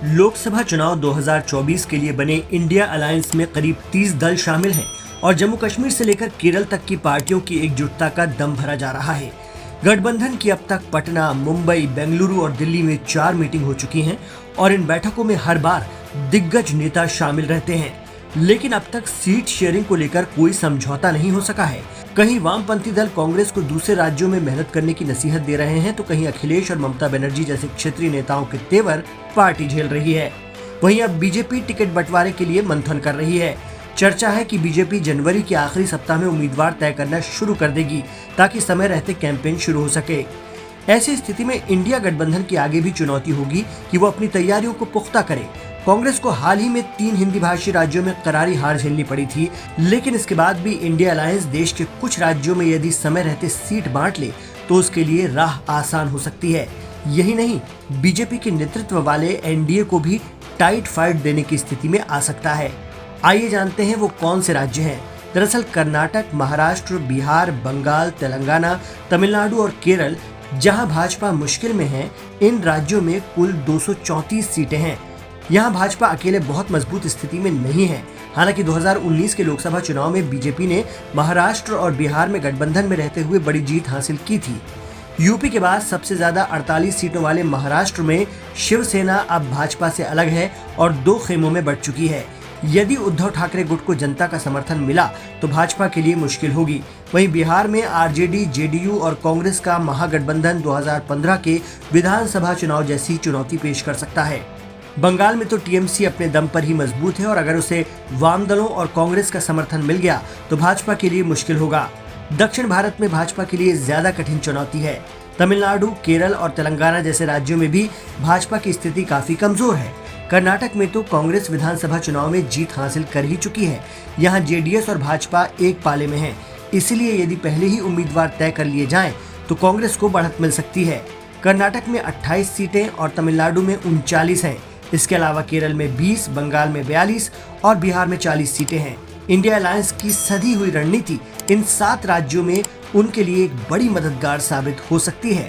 लोकसभा चुनाव 2024 के लिए बने इंडिया अलायंस में करीब 30 दल शामिल हैं और जम्मू कश्मीर से लेकर केरल तक की पार्टियों की एकजुटता का दम भरा जा रहा है। गठबंधन की अब तक पटना, मुंबई, बेंगलुरु और दिल्ली में 4 मीटिंग हो चुकी हैं और इन बैठकों में हर बार दिग्गज नेता शामिल रहते हैं, लेकिन अब तक सीट शेयरिंग को लेकर कोई समझौता नहीं हो सका है। कहीं वामपंथी दल कांग्रेस को दूसरे राज्यों में मेहनत करने की नसीहत दे रहे हैं, तो कहीं अखिलेश और ममता बनर्जी जैसे क्षेत्रीय नेताओं के तेवर पार्टी झेल रही है। वहीं अब बीजेपी टिकट बंटवारे के लिए मंथन कर रही है। चर्चा है कि बीजेपी जनवरी के आखिरी सप्ताह में उम्मीदवार तय करना शुरू कर देगी ताकि समय रहते कैंपेन शुरू हो सके। ऐसी स्थिति में इंडिया गठबंधन की आगे भी चुनौती होगी कि वो अपनी तैयारियों को पुख्ता करे। कांग्रेस को हाल ही में 3 हिंदी भाषी राज्यों में करारी हार झेलनी पड़ी थी, लेकिन इसके बाद भी इंडिया अलायंस देश के कुछ राज्यों में यदि समय रहते सीट बांट ले तो उसके लिए राह आसान हो सकती है। यही नहीं, बीजेपी के नेतृत्व वाले एनडीए को भी टाइट फाइट देने की स्थिति में आ सकता है। आइए जानते हैं वो कौन से राज्य हैं। दरअसल कर्नाटक, महाराष्ट्र, बिहार, बंगाल, तेलंगाना, तमिलनाडु और केरल, जहां भाजपा मुश्किल में है, इन राज्यों में कुल 234 सीटें हैं। यहाँ भाजपा अकेले बहुत मजबूत स्थिति में नहीं है। हालांकि 2019 के लोकसभा चुनाव में बीजेपी ने महाराष्ट्र और बिहार में गठबंधन में रहते हुए बड़ी जीत हासिल की थी। यूपी के बाद सबसे ज्यादा 48 सीटों वाले महाराष्ट्र में शिवसेना अब भाजपा से अलग है और 2 खेमों में बढ़ चुकी है। यदि उद्धव ठाकरे गुट को जनता का समर्थन मिला तो भाजपा के लिए मुश्किल होगी। वहीं बिहार में आरजेडी, जेडीयू और कांग्रेस का महागठबंधन 2015 के विधानसभा चुनाव जैसी चुनौती पेश कर सकता है। बंगाल में तो टीएमसी अपने दम पर ही मजबूत है और अगर उसे वाम दलों और कांग्रेस का समर्थन मिल गया तो भाजपा के लिए मुश्किल होगा। दक्षिण भारत में भाजपा के लिए ज्यादा कठिन चुनौती है। तमिलनाडु, केरल और तेलंगाना जैसे राज्यों में भी भाजपा की स्थिति काफी कमजोर है। कर्नाटक में तो कांग्रेस विधानसभा चुनाव में जीत हासिल कर ही चुकी है। यहाँ जेडीएस और भाजपा एक पाले में है, इसलिए यदि पहले ही उम्मीदवार तय कर लिए जाएं तो कांग्रेस को बढ़त मिल सकती है। कर्नाटक में 28 सीटें और तमिलनाडु में 39 हैं। इसके अलावा केरल में 20, बंगाल में 42 और बिहार में 40 सीटें हैं। इंडिया अलायंस की सधी हुई रणनीति इन 7 राज्यों में उनके लिए एक बड़ी मददगार साबित हो सकती है।